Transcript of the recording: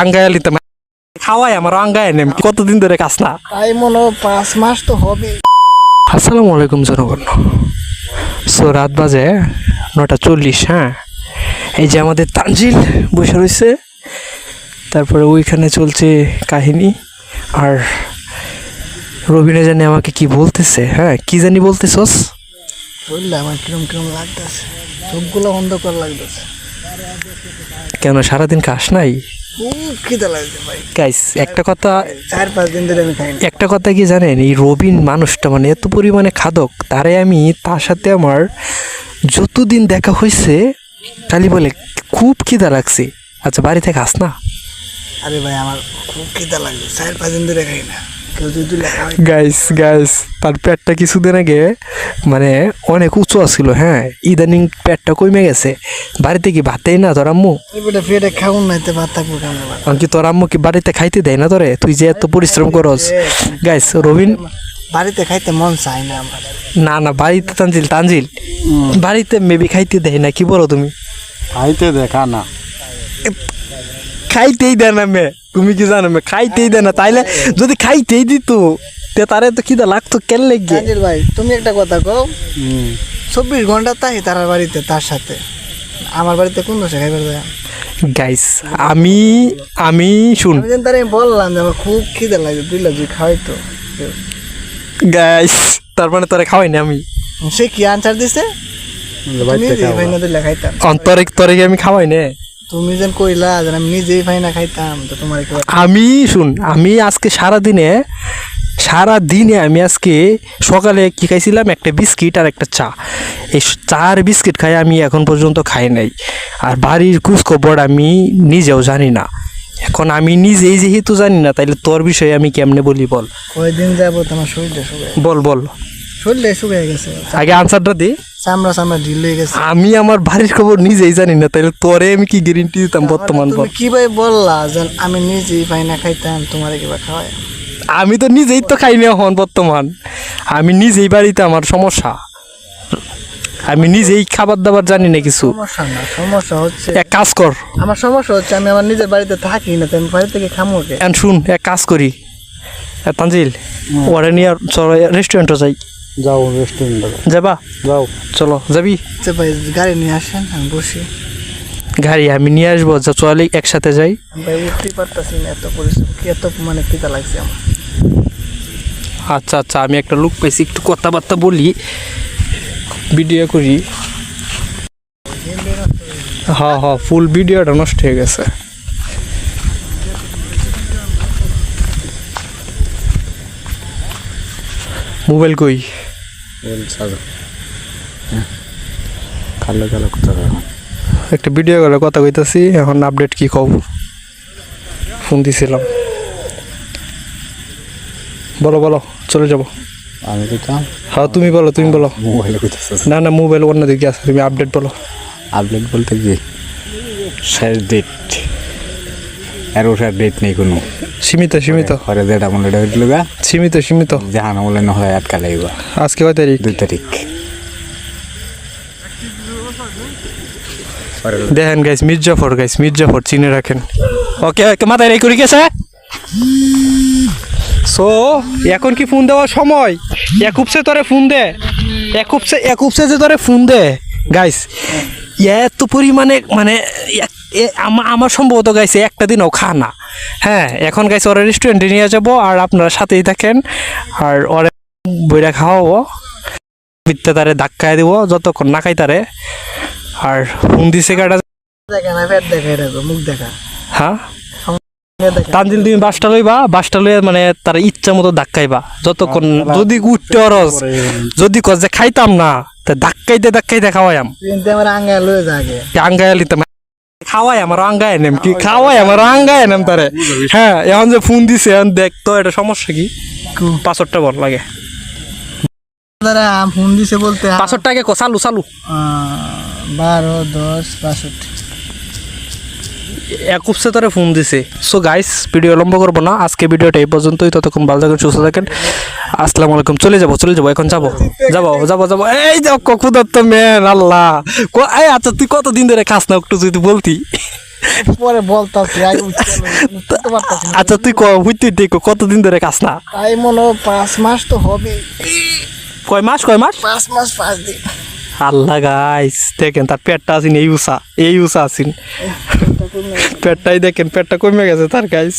আঙ্গায়ালি তো খাওয়াই আমার আঙ্গায় নেম কতদিন ধরে কাজ না তাই মনে 5 মাস তো হবে। আসসালামু আলাইকুম জনগণ। সো রাত বাজে 9:40। হ্যাঁ, এই যে আমাদের তানজিল বসে রয়েছে, তারপরে ওইখানে চলছে কাহিনী। আর রবিনে জানি আমাকে কি বলতেছে। হ্যাঁ, কি জানি বলতেছস? বললে আমার কিরম লাগতেছে, চোখগুলো অন্ধকার লাগতেছে। কেন সারাদিন খাস নাই? খুব খিদে লাগছে ভাই। গাইস একটা কথা, 4-5 দিন ধরে আমি খাই না। একটা কথা কি জানেন, এই রবিন মানুষটা মানে এত পরিমাণে খাদক, তারে আমি তার সাথে আমার যতদিন দেখা হয়েছে খালি বলে খুব খিদা লাগছে। আচ্ছা বাড়িতে খাস না? আরে ভাই আমার খুব খিদে লাগছে, 4-5 দিন ধরে খাই না। কেউ যদি লেখা হয় গাইস তার পেটটা কিছুদিন আগে মানে অনেক উঁচু ছিল। হ্যাঁ, ইদানিং পেটটা কমে গেছে। বাড়িতে কি ভাত দেয় না তোর আম্মু? এবারে ফেটে খাউন নাইতে ভাত থাকবো কেমন ভাই? কি তোর আম্মু কি বাড়িতে খাইতে দেয় না তোরে? তুই যে এত পরিশ্রম করস। গাইস রবিন বাড়িতে খাইতে মন চাই না আমার। না বাড়িতে তানজিল বাড়িতে মেবি খাইতে দেয় না, কি বলো তুমি? খাইতে দেখা না, খাইতেই দেয় না মে, তুমি কি জানো মে? খাইতেই দেয় না। তাইলে যদি খাইতেই দিত তে তারে তো খিদা লাগতো কেন লেগে? তানজিল ভাই তুমি একটা কথা কও, 24 ঘন্টা তাই তার বাড়িতে তার সাথে, আমার বাড়িতে কোন দোষে খাইবার যায়? গাইস আমি শুন আমি যেন তারে বললাম যে আমার খুব খিদে লাগে, দিলা যে খাওয়াই তো। গাইস, তার মানে তোরে খাওয়াই না আমি? সে কি আনসার দিছে? তুমি যে ভাই না দিলা খাইতাম, তোরে কি আমি খাওয়াই না? তুমি যেন কইলা যে আমি নিজেই ভাই না খাইতাম, তো তোমার কি? আমি আজকে সারাদিনে আমি আজকে সকালে কি খাইছিলাম? একটা বিস্কিট আর একটা চা। এই চা আর বিস্কিট খাই আমি এখন পর্যন্ত খাই নাই। আর বাড়ির খোঁজখবর আমি নিজেও জানি না। এখন আমি নিজেই যেহেতু জানি না, তাইলে তোর বিষয়ে আমি কেমনে বলি বল? কয়দিন যাবো তোমার শরীরটা শুকায়, বল শরীরটা শুকায় গেছে, আগে আনসারটা দি। চামড়া ঢিল হয়ে গেছে। আমি আমার বাড়ির খবর নিজেই জানি না, তাইলে তোরে আমি কি গ্যারেন্টি দিতাম বর্তমান? বল তুমি কি ভাই বললা যে আমি নিজেই ভাই না খাইতাম, তোমার কিবা খাওয়াই? আমি তো নিজেই তো খাই না এখন বর্তমান। আমি নিজেই বাড়িতে, আমার সমস্যা, আমি নিজেই খাবার দাবার জানি না কিছু। সমস্যা হচ্ছে এক কাজ কর, আমার সমস্যা হচ্ছে আমি আমার নিজের বাড়িতে থাকি না, তো আমি বাড়ি থেকে খামো কে? শুন এক কাজ করি, তানজিল ওরে নিয়ে চলো রেস্টুরেন্টে যাই। যাও রেস্টুরেন্টে যাবা? যাও, চলো যাবি? আচ্ছা ভাই গাড়ি নিয়ে আসেন, আমি বসি। গাড়ি আমি নিয়ে আসবো, যা চলে একসাথে যাই। ভাই উঠতেই পারতাছি না, এত পরিশ্রম কি, এত মানে খিদা লাগছে আমার। আচ্ছা আমি একটা লোক পাইছি, একটু কথাবার্তা বলি, ভিডিও করি। হ্যাঁ ফুল ভিডিওটা নষ্ট হয়ে গেছে। মোবাইল কই? কালো কথা একটা ভিডিও করে কথা কইতাছি, এখন আপডেট কি কব? ফোন দিছিলাম। বলো চলে যাব। আমি কইতাম হ্যাঁ তুমি বলো মোবাইলে কইতাছিস? না মোবাইল অন্যদিকে আছে, তুমি আপডেট বলো। আপডেট বলতে কি, শেষ ডেট আর ওটার ডেট নেই কোনো, সীমিত ঘরে যেটা মনে হইল গা, সীমিত জাহান বলে না হয় আটকা লাগবা। আজকে কয় তারিখ? 2 তারিখ। দেখেন গাইস, মির্জাফর চিনে রাখেন। ওকে মাথায় রেখে করি গেছে। সো এখন কি ফোন দেওয়ার সময়? একুপসে তোরে ফোন দে, একুপসে যে তোরে ফোন দে গাইস। এত পরিমাণে মানে আমার সম্ভবত গাইছে একটা দিনও খানা। হ্যাঁ, এখন গাইছে ওরা রেস্টুরেন্টে নিয়ে যাবো, আর আপনারা সাথেই থাকেন। আর ওরা বইটা খাওয়াবো, মিথ্যে তারে ধাক্কায় দেবো যতক্ষণ না খাই তারে। আর ফোন দিছে কাটা দেখা না, পেট দেখাই রাখবো, মুখ দেখা। হ্যাঁ তানজিল, তুমি বাসটা লইয়া মানে তার ইচ্ছা মতো ধাক্কাইবা যতক্ষণ, যদি উঠতে অরস, যদি কস যে খাইতাম না, তা ধাক্কাইতে খাওয়াইম। কিন্তু আমার আঙ্গায় লয়ে যাগে, আঙ্গায় লিতাম খাওয়াই আমার আঙ্গায় নেম কি, খাওয়াই আমার আঙ্গায় নেম তারে। হ্যাঁ, এখন যে ফোন দিছে এখন দেখ তো, এটা সমস্যা কি? পাসওয়ার্ডটা বল লাগে। ফোন দিছে বলতে পাসওয়ার্ডটা আগে চালু 12 10 62 একুপসে তোরে ফোন দিছে। সো গাইস ভিডিও লম্বা করবো না, আজকে ভিডিওটা এই পর্যন্তই। ততক্ষণ ভালো থাকেন, সুস্থ থাকেন। আসসালামু আলাইকুম। চলে যাবো এখন যাবো। এই যাও ক্ষুধার্ত মেন, আল্লাহ। আচ্ছা তুই কতদিন ধরে খাস না একটু যদি বলতি? পরে বলতাছি আই উঠতে পারতাছি না। আচ্ছা তুই হইতে দেখো কতদিন ধরে কাজ না? তাই মনে হয় 5 মাস তো হবে। কয় মাস 5 মাস 5 দিন। আল্লাহ গাইস দেখেন তার পেটটা আছেন এই উষা আছেন পেটটাই দেখেন পেটটা কমে গেছে তার গাইস